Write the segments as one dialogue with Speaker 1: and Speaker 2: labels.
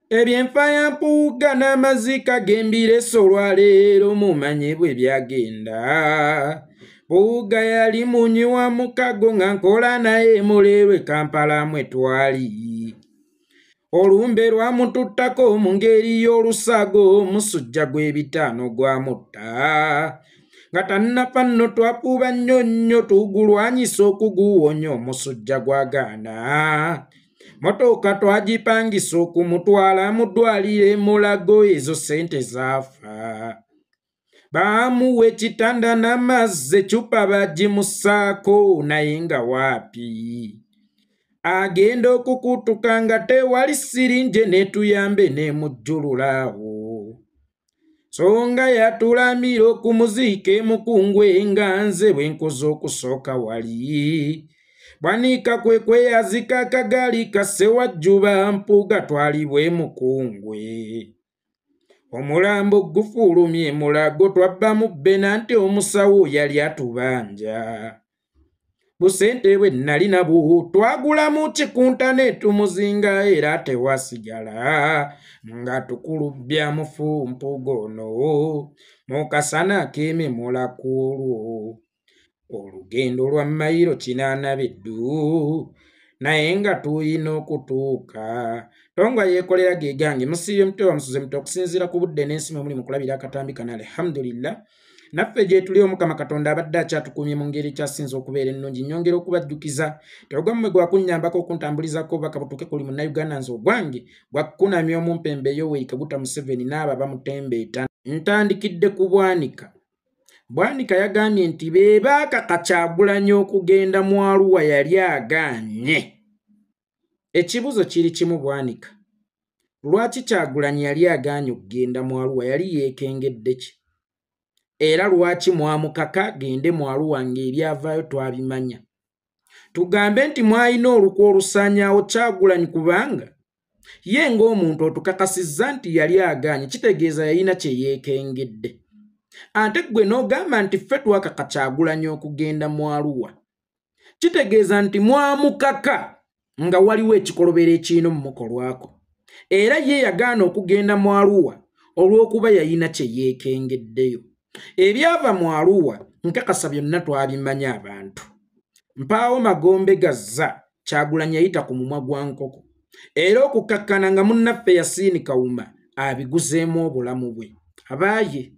Speaker 1: Ebyenfaya mpuuga n'amazika g'embireso olwaleero mumanye bwe byagenda. Mpuuga yali munyiwa mukago nga nkola naye muleerwe Kampala mwe twali. Olumbe lwamututtako mu ngeri y'olusago musujja gw'ebitaano gwamutta. Nga tannafa nno twakuba nnyonnyo tugulwanyisa okuguwonya omusujja gwagaana. Motoka twagipangisa okumutwala mu ddwaliro Mulago ezo ssente zaafa. Baamuwa ekitanda n'amazzi ecupa bagimusaako naye nga waapi. Agenda okukutuka nga tewali sirinje netuyambe nemujjululaawo. So nga yatulamira okumuziika emukungwe nga nze bwe nkoze okusooka wali. Bwanika kwe kweyazika akagaali kasse wajjuba Mpuuga twalibwe mukungwe. Omulambo gufulumye Mulago twabba mu bbena nti omusawo yali atubanja. Busente bwe nali nabwo twagulamu kikuntane tumuzinga era tewasigala nga tukulubbya mufu Mpuuga ono mu kasana keememula kwolwo. Olugendo lwa mayiro 80 beddu naye nga tuyina okutuuka. Tongwa yeekolera ge gange musiibye mutewa musuze muto okusinziira ku budde n'ensi mwe muli mu kulabira akatambi kana alhamdulillah. Naffe gye tuli Omukama Katonda abadde akyatukumye mu ngeri ekyasinza okubeera ennungi. Nnyongera okubajjukiza tegwammwe gwakunnyambako okuntambulizako obubaka butuuke kuli Munnayuganda nze ogwange gwakunamya omumpembe Yoweri Kaguta Museveni n'abo abamutembeeta. Ntandikidde ku Bwanika. Bwanika yagambye nti beebaaka Kyagulanyi okugenda mu Arua yali agaanye. Ekibuzo kiri kimu Bwanika. Lwaki Kyagulanyi yali agaanye okugenda mu Arua yali yeekengedde ki? Era lwaki mwamukaka agende mu Arua ng'ebyavaayo twabimanya? Tugambe nti mwalina olukwe olusaanyaawo Kyagulanyi kubanga ye ng'omuntu otukakasizza nti yali agaanye kitegeeza yalina kye yeekengedde. Ate gwe n'ogamba nti ffe twakaka Kyagulanyi okugenda mu Arua. Kitegeeza nti mwamukaka nga waliwo ekikolobero ekirina mu mukolwako. Era ye yagaana okugenda mu Arua olw'okuba yalina kye yeekengeddeyo. Ebyava mu Arua nkakasa byonna twabimanya abantu. Mpaawo magombe gazza Kyagulanyi yayita ku mumwa gwa nkoko. Era okukakkana nga munnaffe Yasiini Kawuma abiguzeemu obulamu bwe. Abaaye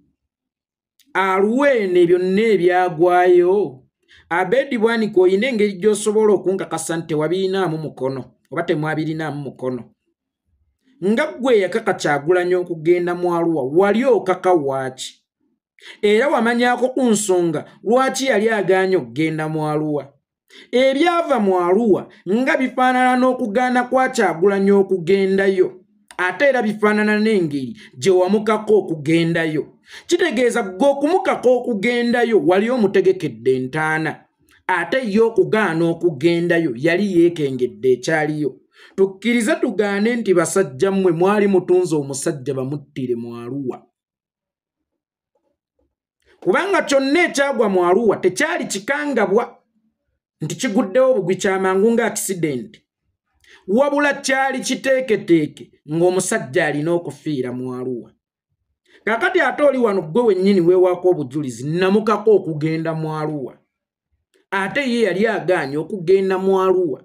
Speaker 1: Arua eno byonna ebyagwayo. Abedi Bwanika oyina engeri gy'osobola okunkakasa nti tewabirinamu mukono oba temwabirinamu mukono. Nga ggwe yakaka Kyagulanyi okugenda mu Arua wali okaka waaki? Era wamanyako ku nsonga lwaki yali agaanye okugenda mu Arua. Ebyava mu Arua nga bifaanana n'okugaana kwa Kyagulanyi okugendayo. Ate era bifaanana n'engeri gye wamukako okugendayo. Kitegeeza ggwe okumukako okugendayo wali omutegekedde entaana. Ate ye okugaana okugendayo yali yeekengedde ekyaliyo. Tukkirize tugaane nti basajja mmwe mwali mutunze omusajja bamuttire mu Arua. Kubanga kyonna ekyagwa mu Arua tekyali kikangabwa nti kiguddewo bugwi kyamangu nga accident. Wabula kyali kiteeketeeke ng'omusajja alina okufiira mu Arua. Kakati ate oli wano gwe wennyini weewaako obujulizi namukako okugenda mu Arua. Ate ye yali agaanye okugenda mu Arua.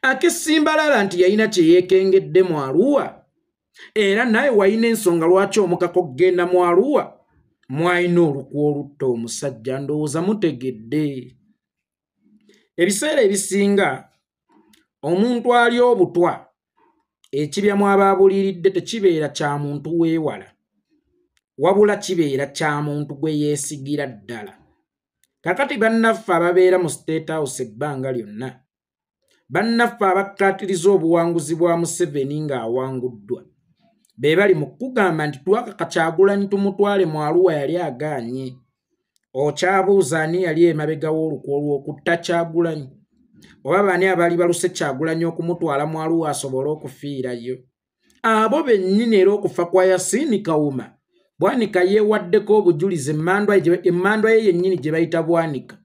Speaker 1: Akesimbalala nti yalina kye yeekengedde mu Arua. Era naye walina ensonga lwaki omukako okugenda mu Arua. Mwalina olukwe olutta omusajja ndowooza mutegedde. Ebiseera ebisinga omuntu ali obutwa ekibya mwabaabuliridde tekibeera kya muntu weewala. Wabula kibeera kya muntu gwe yeesigira ddala. Kakati bannaffe ababeera mu State House ebbanga lyonna. Bannaffe abakkaatiriza obuwanguzi bwa Museveni ng'awanguddwa. Be bali mu kugamba nti twakaka Kyagulanyi tumutwale mu Arua yali agaanye. Okyabuuza ani yali emabega w'olukwe olw'okutta Kyagulanyi? Oba bani abali baluse Kyagulanyi okumutwala mu Arua asobole okufiirayo? Abo bennyini era okufa kwa Yasiini Kawuma Bwanika yeewaddeko obujulizi emmandwa ye yennyini gye bayita Bwanika.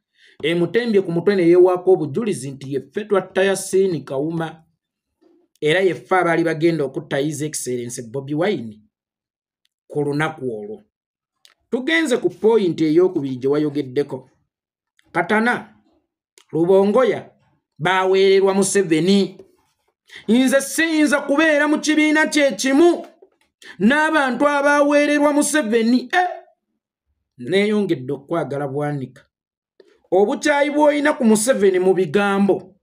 Speaker 1: Emutembye ku mutwe ne yeewaako obujulizi nti ye ffe twatta Yasiini Kawuma. era yeffa abaali bagenda okutta His Excellency Bobi Wine ku lunaku olwo. Tugenze ku point ey'okubiri gye wayogeddeko. Katana, Rubongoya baaweererwa Museveni. Nze siyinza kubeera mu kibiina kyekimu n'abantu abaaweererwa Museveni. Neeyongedde okwagala Bwanika. Obukyayi bw'olina ku Museveni mu bigambo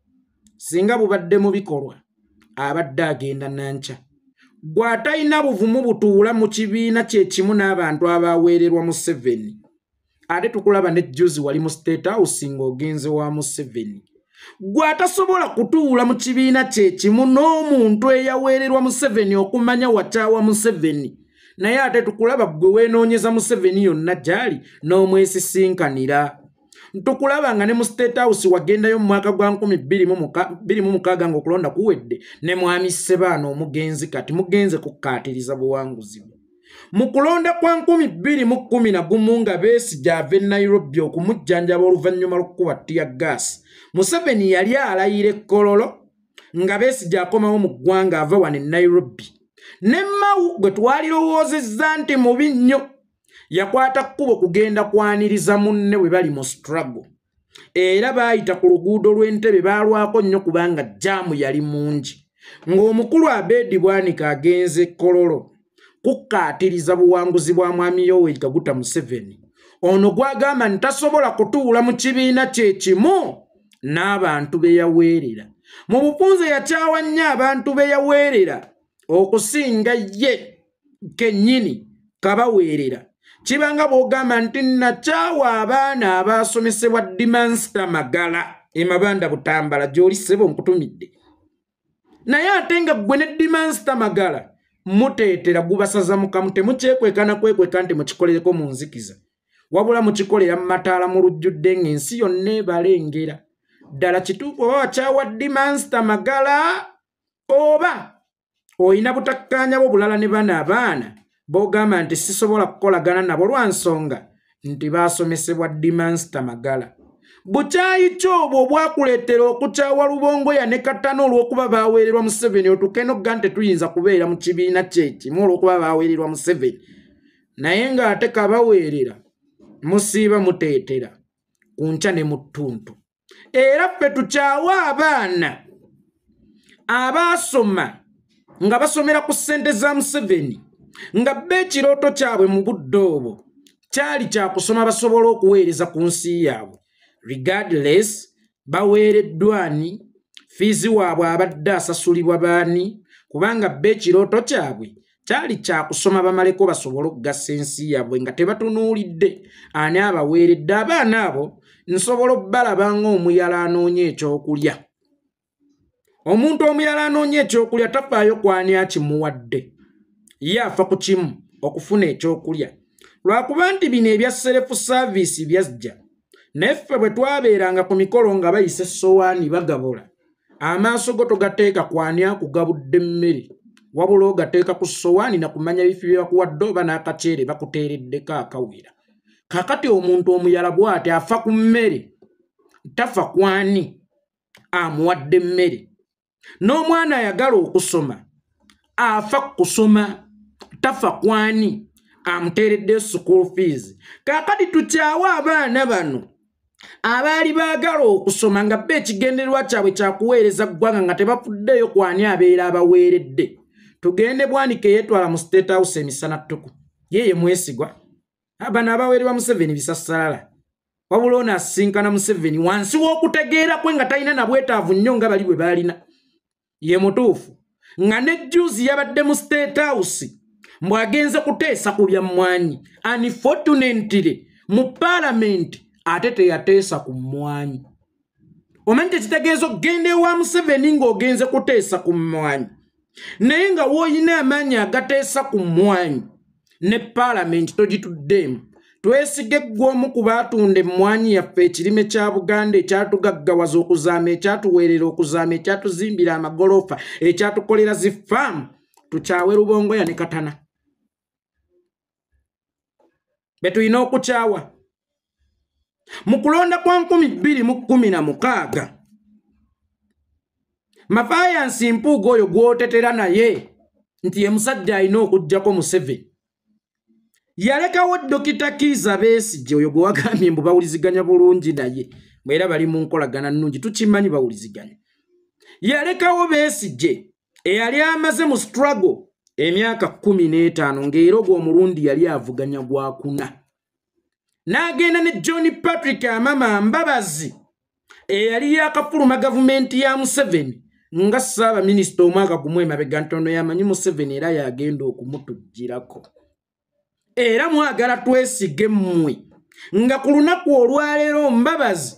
Speaker 1: singa bubadde mu bikolwa abadde agenda nanca. Bw'atalina buvumu butuula mu kibiina kyekimu n'abantu abaaweererwa Museveni. Ate tukulaba ne juzi wali mu State House ng'ogenze wa Museveni. Gwatasobola kutuula mu kibiina kyekimu n'omuntu eyaweererwa Museveni okumanya wakyawa Museveni. Naye ate tukulaba gwe weenoonyeza Museveni yonna gy'ali n'omwesisinkanira. Tukulaba nga ne mu State House wagendayo mu mwaka gwa 2026 ng'okulonda kuwedde ne mwami Ssebaana omugenzi kati mugenze kukkaatiriza buwanguzi bwe. Mu kulonda kwa 2011 nga Besigye ava e Nairobi okumujjanjaba oluvannyuma lw'okukuba ttiya gaasi, Museveni yali alayira e Kololo nga Besigye akomawo mu ggwanga ava wano e Nairobi. Ne Mao gwe twalirowoozezza nti mubi nnyo yakwata kkubo kugenda kwaniriza munne bwe bali mu struggle. Era baayita ku luguudo lw'Entebbe baalwako nnyo kubanga jaamu yali mungi. Ng'omukulu Abedi Bwanika agenze Kololo kukkaatiriza buwanguzi bwa mwami Yoweri Kaguta Museveni. Ono gwagamba ntasobola kutuula mu kibiina kyekimu n'abantu be yaweerera. Mu bufunze yakyawa nnyo abantu be yaweerera okusinga ye kennyini kabaweerera. Kibanga bw'ogamba nti nakyawa abaana abaasomesebwa Dimansta Magala Mabanda Butambala gy'oli ssebo nkutumidde. Naye ate nga ggwe ne Dimansta Magala muteetera gubasaza mukamu temukyekwekana kwekweka nti mukikolereko mu nzikiza. Wabula mukikolera mu mataala mu lujjudde ng'ensi yonna ebalengera. Ddala kituufu oba wakyawa Dimansta Magala oba oyina butakkaanya bwo bulala ne bano abaana b'ogamba nti sisobola kukolagana nabo lwa nsonga nti baasomesebwa Dimansta Magala. Bukyayi ky'obwo obwakuleetera okukyawa Rubongoya ne Katana olw'okuba baaweererwa Museveni otuuke n'ogga nti tuyinza kubeera mu kibiina kyekimu olw'okuba baaweererwa Museveni. Naye ng'ate kabaweerera musiiba muteetera ku nkya ne mu ttuntu. Era ffe tukyawa abaana abaasoma nga basomera ku ssente za Museveni nga bba ekirooto kyabwe mu budde obwo kyali kya kusoma basobola okuweereza ku nsi yaabwe. Regardless baweereddwani fiizi waabwe abadde asasulibwa baani kubanga bba ekirooto kyabwe kyali kya kusoma bamaleko basobole okugassa ensi yaabwe nga tebatunuulidde ani abaweeredde. Abaana abo nsobola obbalaba ng'omuyala anoonya ekyokulya. Omuntu omuyala anoonya ekyokulya tafaayo kwani akimuwadde, ye afa ku kimu okufuna ekyokulya. Lwakuba nti bino ebya self service byajja neffe bwe twabeeranga ku mikolo nga bayisa essowaani bagabola, amaaso go togateeka kwani akugabudde emmere wabula ogateeka ku ssowaani na kumanya bifi bye bakuwadde oba n'akaceere bakuteereddeko akawera. Kakati omuntu omuyala bw'ati afa ku mmere tafa kwani amuwadde emmere. N'omwana ayagala okusoma afa kusoma tafa kwani amuteeredde school fees. Kakati tukyawa abaana bano abaali baagala okusoma nga bba ekigendererwa kyabwe kyakuweereza ggwanga nga tebafuddeyo kwani abeera abaweeredde. Tugende Bwanika yeetwala mu State House emisana ttuku yeye mwesigwa. Bano abaweererwa Museveni bisassalala wabula ono asisinkana Museveni wansi w'okutegeera kwe nga talina na bwetaavu nnyo nga bali bwe baalina. Ye mutuufu nga ne juzi yabadde mu State House mbwagenze kuteesa ku bya mmwanyi. Unfortunately mu Parliament ate teyateesa ku mmwanyi. Omanyi tekitegeeza okgenda ewa Museveni ng'ogenze kuteesa ku mmwanyi. Naye nga w'olina amaanyi agateesa ku mmwanyi ne Parliament togituddemu. Twesige ggw'omu ku baatunda emmwanyi yaffe ekirime kya Buganda ekyatugaggawaza okuzaama, ekyatuweerera okuzaama, ekyatuzimbira amagoloofa, ekyatukolera zi faamu. Tukyawe Rubongoya ne Katana be tulina okukyawa. Mu kulonda kwa 2016 Mafayansi Mpuuga oyo gwotetera naye nti ye musajja alina okuggyako Museveni yalekawo Dokita Kizza Besigye oyo gwe wagambye mbu bawuliziganya bulungi naye era bali mu nkolagana nnungi tukimanyi bawuliziganya yalekawo Besigye eyali amaze mu struggle emyaka 15 ng'era ogwo omulundi yali avuganya gwakuna n'agenda ne John Patrick Amama Mbabazi eyali yakafuluma gavumenti ya Museveni nga Ssaabaminisita omwaka gumu emabega ntono yamanyi Museveni era yagenda okumutugirako era mwagala twesige mmwe nga ku lunaku olwaleero Mbabazi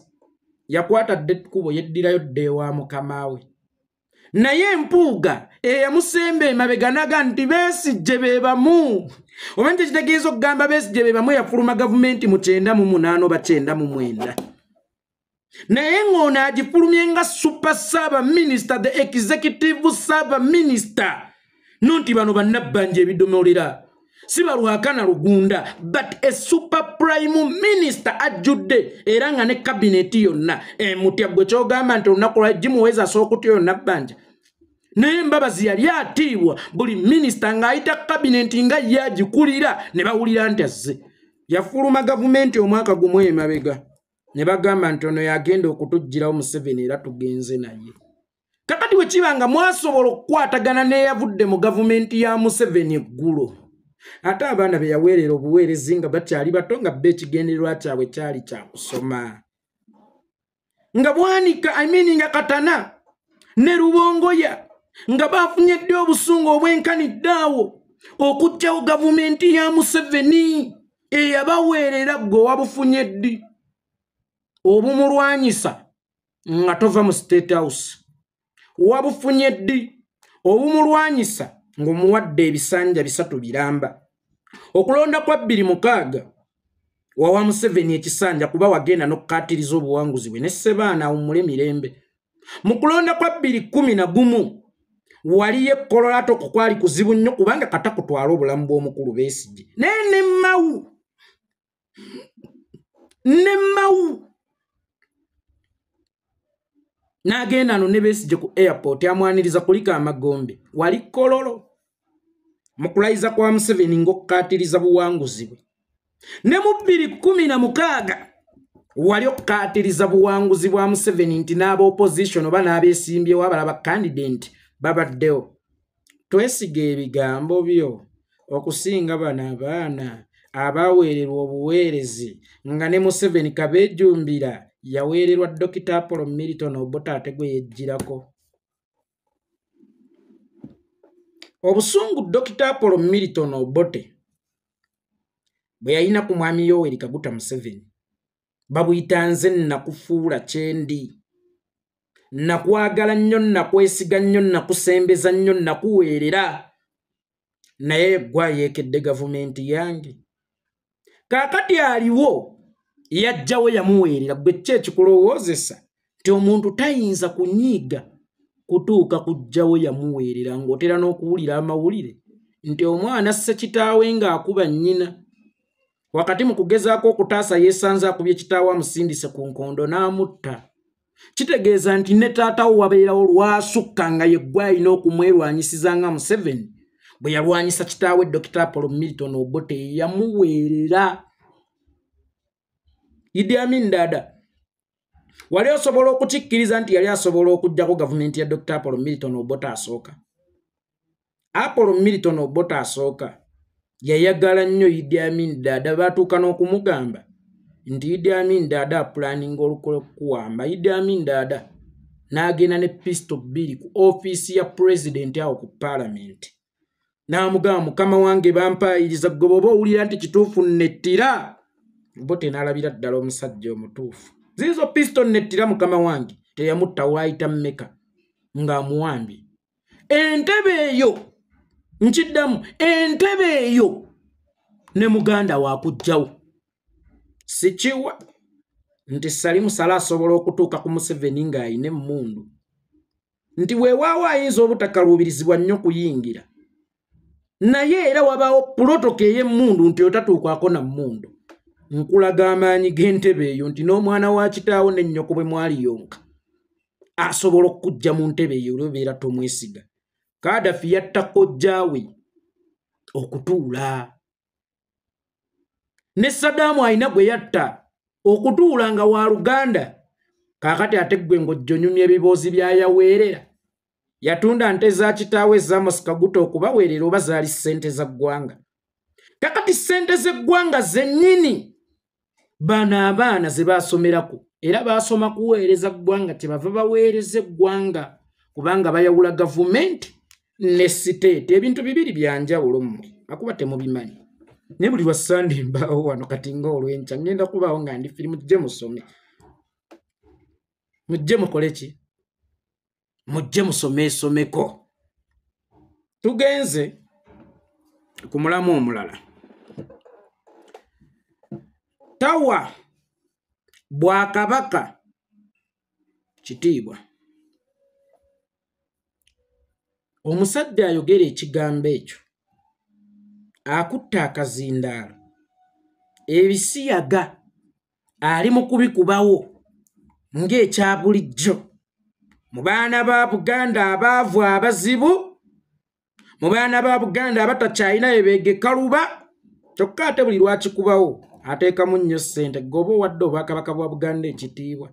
Speaker 1: yakwatadde ekkubo yeddirayo dda ewa mukama we naye Mpuuga eyamusemba emabega naga nti Besigye be bamu oba nti kitegeeza okugamba Besigye be bamu yafuluma gavumenti mu 98 oba 99 naye ng'ono agifulumye nga super Ssaabaminisita the executive Ssaabaminisita nonti bano bannabbanja ebidomolera si balwakana Lugunda but a super prime minister ajjudde era nga ne cabinet yonna emutya gwe kyogamba nti olunaku lwa gimuweza asookuta yonna bbanja naye Mbabazi yali atiibwa buli minisita ng'ayita cabinet nga ye agikulira ne bawulira nti azze yafuluma gavumenti omwaka gumu emabega ne bagamba nti ono yagenda okutuggyirawo Museveni era tugenze naye kakati bwe kiba nga mwasobola okukwatagana n'eyavudde mu gavumenti ya Museveni eggulo ate abaana be yaweerera obuweerezi nga bakyali bato nga bba ekigendererwa kyabwe kyali kya kusoma nga Bwanika nga Katana ne Rubongoya nga bafunye ddi obusungu obwenkaniddeawo okuggyawo gavumenti ya Museveni eyabaweerera gwe wabufunye ddi obumulwanyisa nga tova mu State House wabufunye ddi obumulwanyisa ng'omuwadde ebisanja 3 biramba okulonda kwa 2006 wawa Museveni ekisanja kuba wagenda n'okukatiriza obuwanguzi bwe ne Ssebaana awummule mirembe mu kulonda kwa 2011 waliyo ekkololato kukwali kuzibu nnyo kubanga kata kutwala obulamu bw'omukulu Besigye ne Mmawu n'agenda no ne Besigye ku airport amwaniriza kulika amagombe wali kololo mu kulayiza kwa Museveni ng'okukatiriza buwanguzi bwe ne mu 2016 wali okukatiriza buwanguzi bwa Museveni nti n'aba opposition oba n'abeesimbyewo abalaba candidate babaddewo twesiga ebigambo byo okusinga bano abaana abaweererwa obuweerezi nga ne Museveni kabeejumbira yaweererwa Dokita Apollo Milton Obote ate gwe yejjirako obusungu Dokita Apollo Milton Obote bwe yalina ku mwami Yoweri Kaguta Museveni babuyita nze nakufuula kyendi nakwagala nnyo nakwesiga nnyo nakusembeza nnyo nakuweerera naye gwa yeekedde gavumenti yange kaakati aliwo yajjawo yamuweerera gwe kye kikulowoozesa nti omuntu tayinza kunyiiga kutuuka kujjawo yamuweerera ng'otera n'okuwulira amawulire nti omwana asse kitaawe ng'akuba nnyina wakati mu kugezaako okutaasa yeesanze akubye kitaawe amusindise ku nkondo n'amutta kitegeeza nti ne taatawo wabeerawo lwasukka nga ye gwe alina okumwerwanyisiza nga Museveni bwe yalwanyisa kitaawe Dokita Apollo Milton Obote yamuweerera Idi Amin Dada wali osobola okukikkiriza nti yali asobola okuggyako gavumenti ya Dokita Apollo Milton Obote asooka Apollo Milton Obote asooka yayagala nnyo Idi Amin Dada baatuuka n'okumugamba nti Idi Amin Dada apulaninga olukole kuwamba Idi Amin Dada n'agenda ne pistol 2 ku ofiisi ya president awo ku parliament n'amugamba mukama wange bampayiriza gwe bw'oba owulira nti kituufu nettira Obote n'alabira ddala omusajja omutuufu zizo pistol nettira mukama wange teyamutta waayita mmeka ng'amuwambye entebe eyo nkiddamu entebe eyo ne muganda waakugjawo sikiwa nti Salimu Sala asobola okutuuka ku Museveni ng'ayina emmundu nti weewaawo ayinza obutakaluubirizibwa nnyo kuyingira naye era wabaawo pulotoka ey'emmundu nti otatuukako na mmundu nkulaga amaanyi g'entebe eyo nti n'omwana wa kitaawo ne nnyoko bwe mwali yonka asobola okujja mu ntebe eyo olwobeera tomwesiga. Kadafi yatta kojjaawe okutuula. Ne Saddaamu alina gwe yatta okutuula nga wa Luganda. Kaakati ate ggwe ng'ojjonyumya ebiboozi byayaweerera. Yatunda nte za kitaawe Amos Kaguta okubaweerera oba zaali ssente za ggwanga. Kakati ssente z'eggwanga zennyini bano abaana ze baasomerako era baasoma kuweereza ggwanga kyebava baweereza eggwanga kubanga bayawula gavumenti ne siteeti. Ebintu bibiri byanjawulo mmwe akuba temubimanyi. Ne buli lwa Sunday mbaawo wano kati ng'olwenkya ngenda kubaawo nga ndi firimu mujje musome. Mujje mukole ki? Mujje musomeko. Tugenze ku mulamu omulala. Tawa Bwakabaka kitiibwa. Omusajja ayogera ekigambo ekyo akutta akazindaalo ebisiyaga ali mu kubikubawo ng'ekya bulijjo mu baana ba Buganda abaavu abazibu, mu baana ba Buganda abatakyalina ebeegeka luba, kyokka ate buli lwakikubawo ateekamu nnyo ssente goba wadde Obwakabaka bwa Buganda ekitiibwa.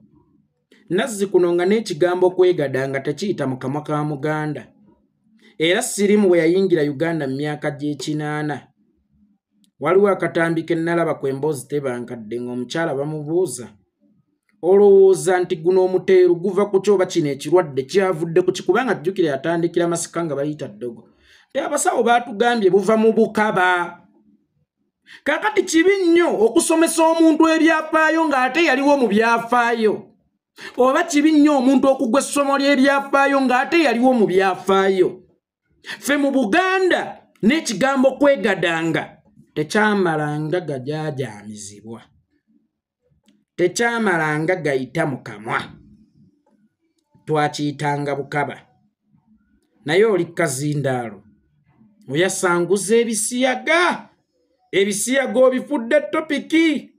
Speaker 1: Nazzikuno nga n'ekigambo kwegada nga tekiyita mu kamwa ka Muganda. Era Sirimu bwe yayingira Uganda mu myaka gy'ekinaana waliwo akatambi ke nalaba kw'emboozi tebankadde ng'omukyala bamubuuza olowooza nti guno omuteeru guva ku kyoba kino ekirwadde kyavudde ku kikubanga tujjukire yatandikira Masika nga bayita Ddogo. Te abasawo baatugambye buva mu bukaba. Kakati kibi nnyo okusomesa omuntu ebyafaayo ng'ate yaliwo mu byafaayo. Oba kibi nnyo omuntu okugwa essomo ly'ebyafaayo ng'ate yaliwo mu byafaayo. Ffe mu Buganda n'ekigambo kwegadanga tekyamalanga gajaajaamizibwa. Tekyamalanga gayita mu kamwa. Twakiyitanga bukaba. Naye oli kazindaalo oyasanguza ebisiyaga. Ebisiyaga obifudde topiki.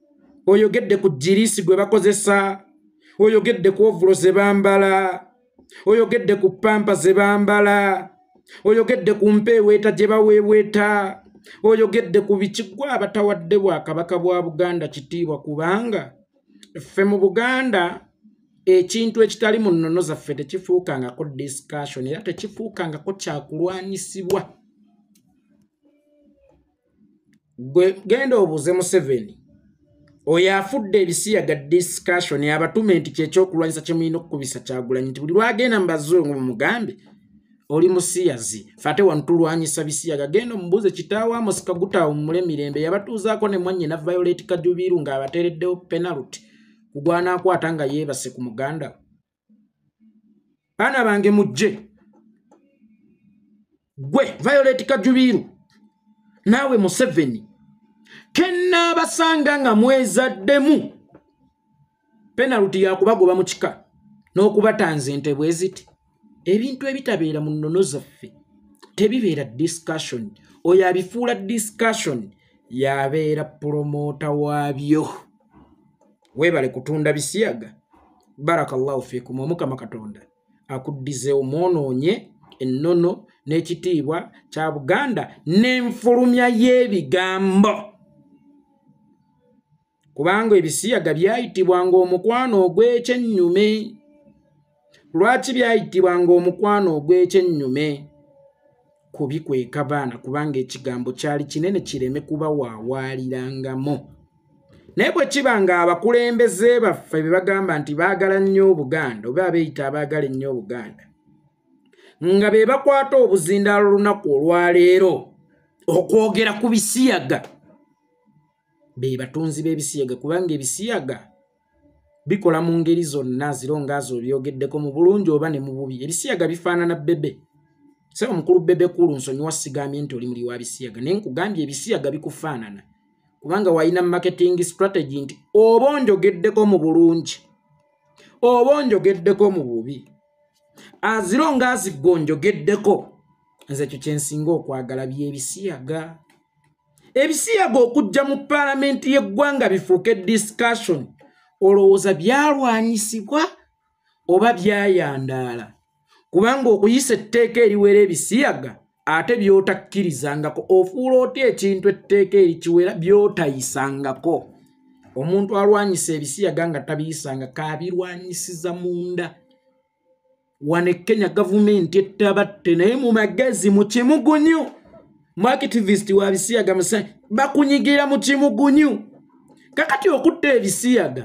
Speaker 1: Oyogedde ku jirisi gwe bakozesa. Oyogedde ku ovulo ze bambala. Oyogedde ku pampa ze bambala. Oyogedde ku mpeeweeta gye baweeweeta. Oyogedde ku bikigwa abatawadde Bwakabaka bwa Buganda kitiibwa kubanga ffe mu Buganda ekintu ekitali mu nnono zaffe tekifuukangako discussion era tekifuukangako kyakulwanyisibwa. Gwe genda obuuze Museveni oyo afudde ebisiyaga discussion abatume nti kyekyokulwanyisa kyemulina okukubisa Kyagulanyi nti buli lwagenda mu bazungu mugambe oli musiyazi fate wantulwanyisa bisiyaga. Genda omubuuze kitaawe Amos Kaguta omule mirembe yabatuuzaako ne mwannyina Violet Kajubiru ng'abateereddewo penalty kugwana akwata nga yeebase ku muganda. Baana bange mujje. Gwe Violet Kajubiru naawe Museveni kenna basanga nga mwezaddemu penalty yakubagoba mu kika n'okubatanza ente bwe ziti. Ebintu ebitabeera mu nnono zaffe tebibeera discussion. Oyo abifuula discussion yabeera promota waabyo. Weebale kutunda bisiyaga. Barakallahu fiikum. Omukama Katonda akuddize omwonoonye ennono n'ekitiibwa kya Buganda n'enfulumya y'ebigambo. Kubanga ebisiyaga byayitibwanga omukwano ogw'ekyennyume. Lwaki byayitibwanga omukwano ogw'ekyennyume? Kubikweka baana kubanga ekigambo kyali kinene kireme kuba waawalirangamu. Naye bwe kibanga abakulembeze baffe be bagamba nti baagala nnyo Obuganda oba abeeyita abaagala ennyo Obuganda nga be bakwata obuzindaalo olunaku olwaleero okwogera ku bisiyaga be batunzi b'ebisiyaga kubanga ebisiyaga bikola mu ngeri zonna zironga z'obyogeddeko mu bulungi oba ne mu bubi. Ebisiyaga bifaanana bebe. Se omukulu bebe kulu nsonyiwa sigambye nti oli muli wa bisiyaga naye nkugambye ebisiyaga bikufaanana kubanga wayina marketing strategy nti oba onjogeddeko mu bulungi oba onjogeddeko mu bubi. Azironga azigonjogeddeko nze ekyo kyensinga okwagala by'ebisiyaga. Ebisiyaga okujja mu paalamenti y'eggwanga bifuuke discussion olowooza byalwanyisibwa oba byayandaala kubanga okuyisa etteeka eriwera ebisiyaga ate byotakkirizangako ofuula otya ekintu etteeka erikiwera byotayisangako omuntu alwanyisa ebisiyaga nga tabiyisanga kabirwanyisiza munda wane Kenya gavumenti ettabatte naye mu magezi mu kimugunyu mu activist wa bisiyaga bakunyigira mu kimugunyu kakati okutta ebisiyaga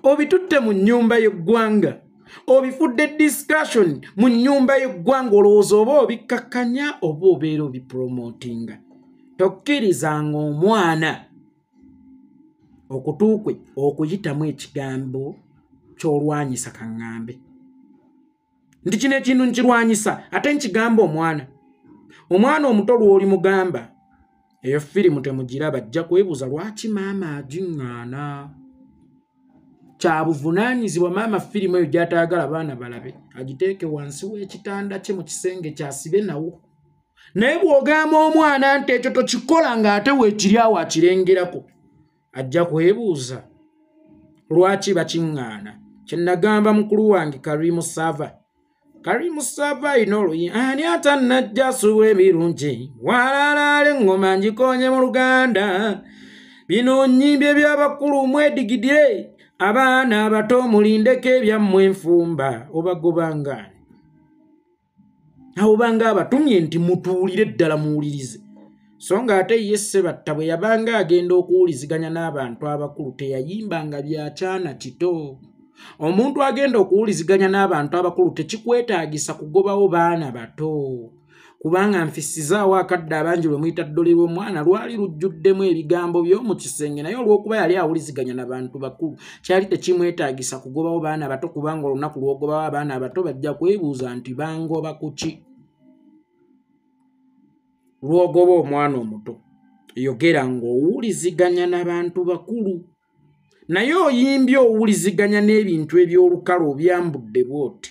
Speaker 1: obitutte mu nnyumba y'eggwanga obifudde discussion mu nnyumba y'eggwanga olowooza oba obikkakkanya oba obeera obipromotinga tokkirizanga omwana okutuukwe okuyitamu ekigambo ky'olwanyisa kaŋŋambe nti kino ekintu nkirwanyisa ate nkigamba omwana omuto lw'oli mugamba eyo firimu temugiraba ajja kwebuuza lwaki maama agiŋŋaana kyabuvunaanyizibwa maama firimu eyo gy'atayagala baana balabe agiteeke wansi w'ekitanda kye mu kisenge kyasibe nawo naye bw'ogamba omwana nti ekyo tokikola ng'ate weekiri awo akirengerako ajja kwebuuza lwaki bakiŋŋaana kye nagamba mukulu wange Karimu Sava inoluyi ani atannajja asuwa ebirungi walalaala eŋŋoma ngikonye mu Luganda bino nnyimbye by'abakulu mwedigidire abaana abato mulindeko ebyammwe enfumba obagobanga abo banga abatumye nti mutuulire ddala muwulirize so nga ate ye Ssebatta bwe yabanga agenda okuwuliziganya n'abantu abakulu teyayimbanga byakyana kito omuntu agenda okuwuliziganya n'abantu abakulu tekikwetaagisa kugobawo baana bato kubanga nfisizaawo akadde abangi lwe muyita ddole lw'omwana lwali lujjuddemu ebigambo by'omu kisenge naye olw'okuba yali awuliziganya n'abantu bakulu kyali tekimwetaagisa kugobawo baana bato kubanga olunaku lw'ogobawo abaana abato bajja kwebuuza nti bangoba ku ki lw'ogoba omwana omuto yogera ng'owuliziganya n'abantu bakulu naye oyimbye owuliziganya n'ebintu eby'olukale obyambudde bw'oti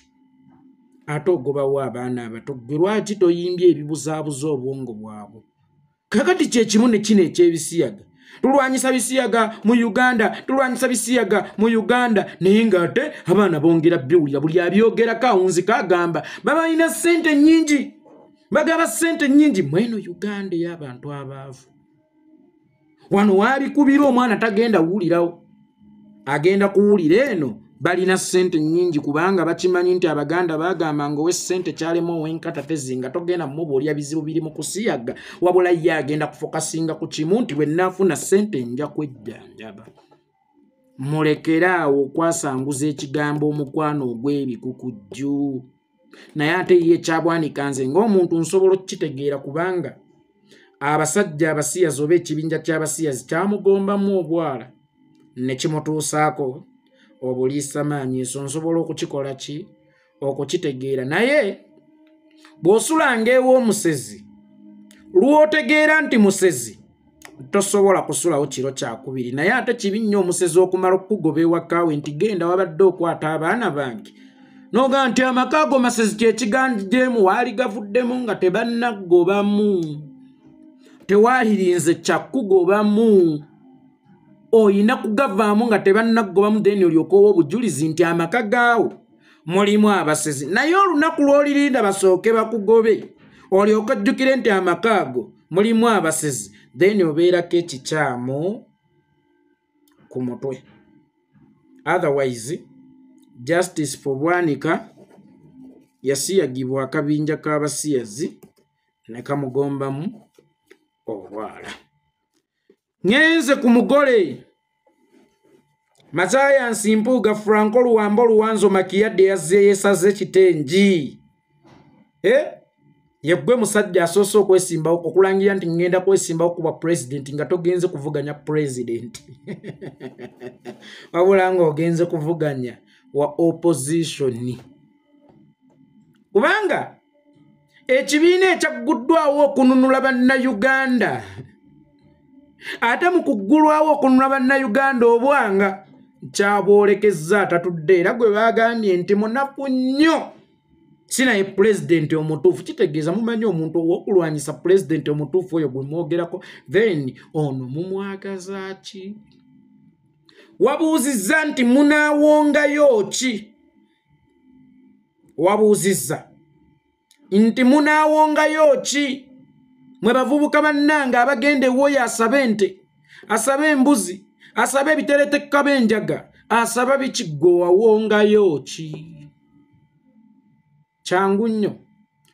Speaker 1: ate ogobawo abaana abato gwe lwaki toyimbye ebibuzaabuza obwongo bwabwe kakati kyekimu ne kino eky'ebisiyaga tulwanyisa bisiyaga mu Uganda naye ng'ate abaana bongera biwulira buli abyogerako awunzika agamba baba balina ssente nnyingi bagaba ssente nnyingi mweno Uganda ey'abantu abaavu wano waabikubira omwana tagenda wuwulirawo agenda kuwulira eno balina ssente nnyingi kubanga bakimanyi nti Abaganda bagamba ngowe ssente kyalema owenkata tezinga togenda mubuulya bizibu biri mu kusiyaga wabula ye agenda kufokasinga ku kimu nti bwe nnaafuna ssente nja kwejjanjaba mulekeraawo okwasanguza ekigambo omukwano ogw'ebikukujju naye ate ye kyabwanika nze ng'omuntu nsobola okukitegeera kubanga abasajja abasiyazi oba ekibinja ky'abasiyazi kyamugombamu obwala ne kimutuusaako obuliisamaanyi eso nsobola okukikola ki okukitegeera naye bw'osulanga ew'omusezi lw'otegeera nti musezi tosobola kusulawo kiro kyakubiri naye ate kibi nnyo omusezi okumala okugoba ewakaawe nti genda wabadde okwata abaana bange noga nti amaka ago masezi kyekiganjemu waali gavuddemu nga tebannagobamu tewaalirinze kyakugobamu oyina kugavaamu nga tebannagobamu then olyokowa obujulizi nti amaka gaawo mulimu abasezi naye olunaku lw'olirinda basooke bakugobe olyoka ojjukire nti amaka ago mulimu abasezi then obeerako ekikyamu ku mutwe otherwise Justice for Bwanika yasiyagibwa akabinja k'abasiyazi ne kamugombamu obwala. Ngenze ku mugole Masayansi Mpuuga Franco Luwambo Luwanzo Makiyadde yazze yesaze kitengi. Yegwe musajja asoose okwesimbawo okulangira nti ngenda kwesimbawo kuba president nga togenze kuvuganya president. Wabula nga ogenze kuvuganya wa opposition. Kubanga ekibiina ekyaguddwawo okununula bannayuganda ate mu kuggulwawo okununula bannayuganda obwanga kyabwolekezza atatudde era gwe baagambye nti munafu nnyo sinaye president omutuufu kitegeeza mumanyi omuntu owokulwanyisa president omutuufu oyo gwe mwogerako then ono mumwagaza ki wabuuzizza nti munaawongayo ki wabuuzizza nti munaawongayo ki mwe bavubuka bannange abagenda ewooyo asaba ente asaba embuzi asaba ebiteretekka b'enjaga asaba biki gwe wawongayo ki kyangu nnyo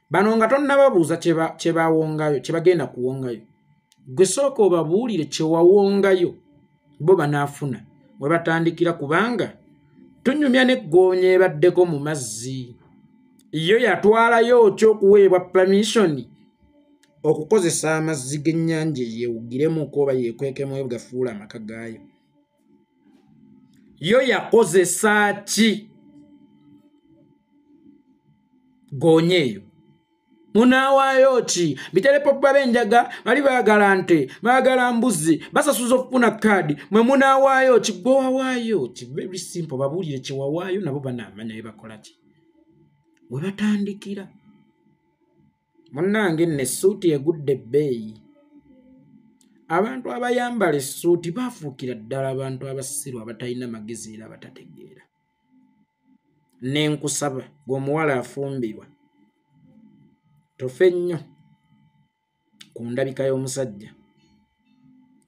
Speaker 1: bano nga tonnababuuza kye bawongayo kye bagenda kuwongayo gwe sooka obabuulire kye wawongayo bo banaafuna we batandikira kubanga tunyumya n'eggoonya ebaddeko mu mazzi yo yatwalayo ky'okuweebwa permission okukozesa amazzi g'ennyanja yeewugiremuko oba yeekwekemu gafuula amaka gaayo yo yakozesa ki goonya eyo munaawaayo ki biterepopa b'enjaga bali baagala nte baagala mbuzi basasuza okufuna kaadi mwe munaawaayo ki gwe wawaayo ki very simple babuulire kye wawaayo nabo banaamanya bye bakola ki we batandikira munnange nno essuuti egudde ebbeeyi abantu abayambala essuuti baafuukira ddala abantu abasiru abatalina magezi era abatategeera nenkusaba gw'omuwala afumbirwa tofe nnyo ku ndabika y'omusajja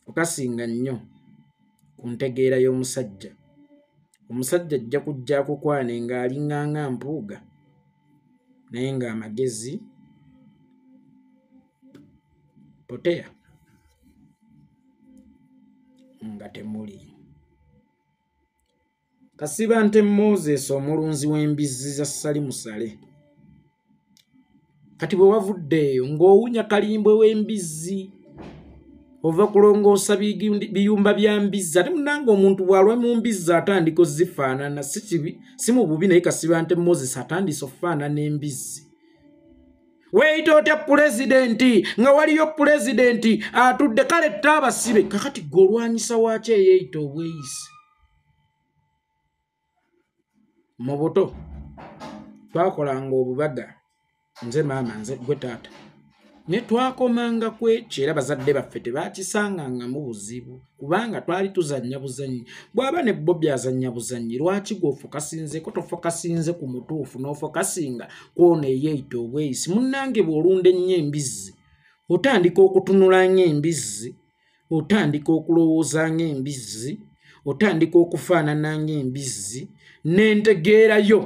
Speaker 1: okasinga nnyo ku ntegeera y'omusajja omusajja ajja kujja akukwane ng'aliŋŋaŋŋa mpuuga naye ng'amagezi poteya nga temuli kasiba nte Moses omulunzi w'embizzi za Salimusale kati bwe wavuddeeyo ng'owunya kalimbwe w'embizzi ova kulongoosa biyumba bya mbizzi ate munange omuntu bw'alwa mu mbizzi atandika ozifaanana si kibi si mu bubi naye kasiba nte Moses atandise okufaanana embizzi weeyita otya pulezidenti nga waliyo pulezidenti atudde kale tta abasibe kakati gwe olwanyisa waaki eyeeyita obweyisi mu buto twakolanga obubaga nze maama nze gwe taata ne twakomanga kwekyo era bazadde baffe tebakisangangamu buzibu kubanga twali tuzannya buzannyi bw'aba ne Bobby azannya buzannyi lwaki gw'ofokasinzeko tofokasinze ku mutuufu n'ofokasinga kw'ono eyeeyita obweyisi munnange bw'olunda ennyo embizzi otandika okutunula ng'embizzi otandika okulowooza ng'embizzi otandika okufaanana ng'embizzi n'entegeerayo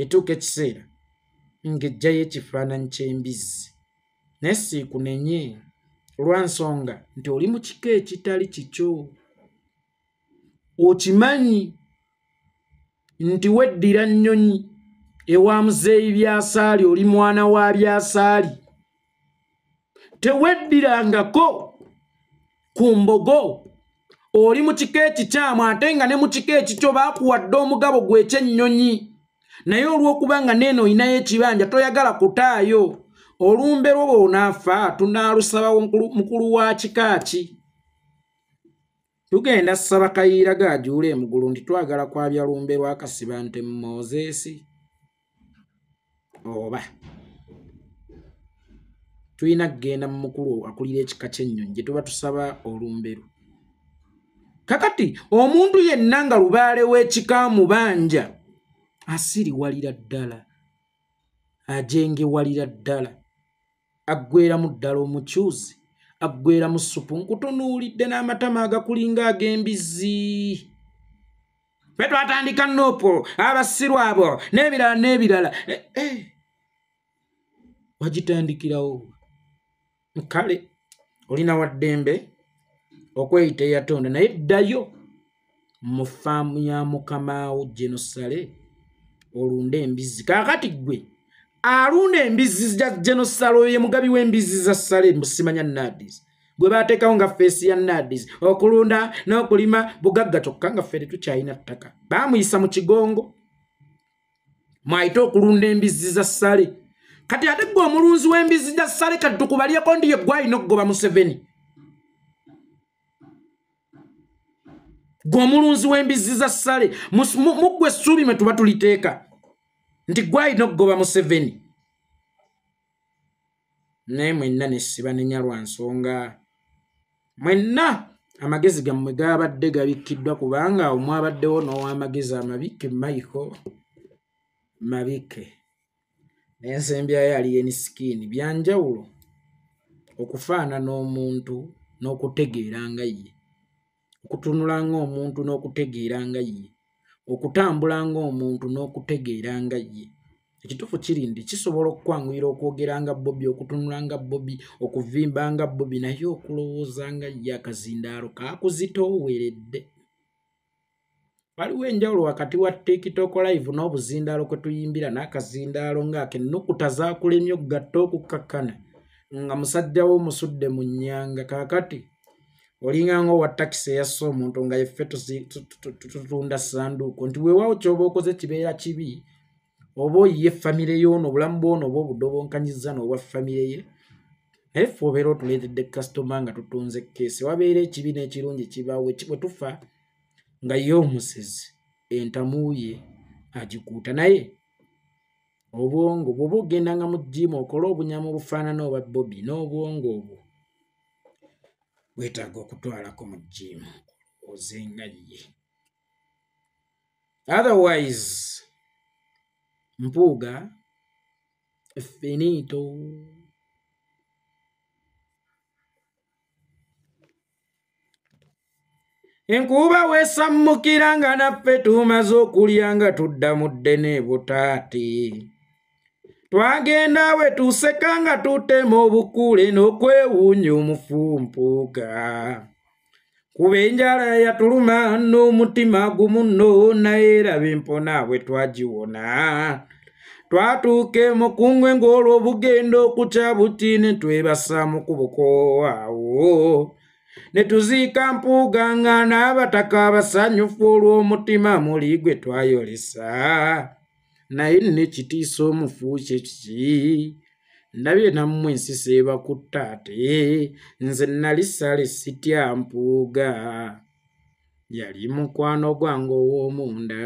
Speaker 1: etuuka ekiseera ng'ejjayo ekifaananyi ky'embizzi naye siikunenye olwansonga nti oli mu kika ekitali kikyo okimanyi nti weddira nnyonyi ewa muzeeyi Byasaali oli mwana wa Byasaali teweddirangako ku mbogo oli mu kika ekikyamu ate nga ne mu kika ekikyo baakuwadde omugabo gw'ekyennyonyi naye olw'okubanga neeno oyinayo ekibanja toyagala kutaayo olumbe lwo bw'onaafa tunaalusaba mukulu wa kika ki tugenda ssaba kayiira gaajuula emugulu nti twagala kwabya lumbe lwa Kasiba nte Moses oba tulina kgenda mu mukulu akulira ekika ky'ennyonyi gye tuba tusaba olumbe lwo kakati omuntu yenna nga lubaale w'ekika mubanja asiriwalira ddala ajengewalira ddala aggweramu ddala omukyuzi aggweramu supu nkutunuulidde n'amatama agakulinga ag'embizzi fe twatandika Nopo abasiru abo n'ebirala wagitandikirawo kale olina waddembe okweyita eyatonda naye ddayo mu faamu ya mukamaawo Genosale olunde embizzi kaakati gwe alunda embizzi za Genosale oyo ye mugabi w'embizzi za Sale musimanya Nadis gwe baateekawo nga feesi ya Nadis okulunda n'okulima bugagga kyokka nga ffe tetukyalina ttaka baamuyisa mu kigongo mwayite okulunda embizzi za Sale kati ate gwe omulunzi w'embizzi za Sale kati tukubalyeko ndi ye gwalina okugoba Museveni gwe omulunzi w'embizzi za Sale muggwe essuubi mwe tuba tuliteeka nti gwalina okugoba Museveni naye mwenna nessiba nenya lwa nsonga mwenna amagezi gammwe gaabadde gabikkiddwa kubanga omwabaddewo n'ow'amagezi amabikke Michael Mabike n'ensembya yali yeni skin byanjawulo okufaanana omuntu n'okutegeera nga ye, okutunula ng'omuntu n'okutegeera nga ye, okutambula ng'omuntu n'okutegeera nga ye. Ekituufu kiri nti kisobola okukwanguyira okwogera nga Bobby, okutunula nga Bobby, okuvimba nga Bobby, naye okulowooza nga ye akazindaalo kaakuzitooweredde. Waliwo enjawulo wakati wa TikTok live n'obuzindaalo kwe tuyimbira n'akazindaalo ng'akennukuta zaakulemye okugatta okukkakkana nga musajja wo musudde mu nnyanga. Kaakati olinga ng'owa takisi eyasse omuntu nga yeffe tutunda ssanduuko nti weewaawo ky'oba okoze kibeera kibi, oba oyiye famire y'ono, obulamu bw'ono oba obudobonkanyiza n'obwa famire ye, naye ffe obeera otuleetedde kasitoma nga tutunze keesi. Wabeera ekibi n'ekirungi kibaawe bwe tufa nga ye omusezi entamu ye agikuuta. Naye obwongo bw'oba ogendanga mu jjimu okole obunyama obufaanana obwa Bobby, n'obwongo obwo bwetaaga okutwalako mu jjimu ozenga ye. Otherwise Mpuuga finito. Enkuba weesammukira nga naffe tumaze okulya nga tudda mu ddene butaati. Twagenda we tuseka nga tutema obukuule n'okwewuunya omufumpuuga. Kuba enjala yatuluma n'omutima gumu nno, naye eraba empona bwe twagiwona. Twatuuka emukungwe ng'olwo bugenda okukya buti ne twebasaamu ku bukoowawo. Ne tuziika Mpuuga nga n'abataka abasanyufu olw'omutima muli gwe twayolesa. Naye n'ekitiisa omufu kyeki ndabye nammwe ensisi ebakutta ate nze nali sale sitya Mpuuga, yali mukwano gwange ow'omunda.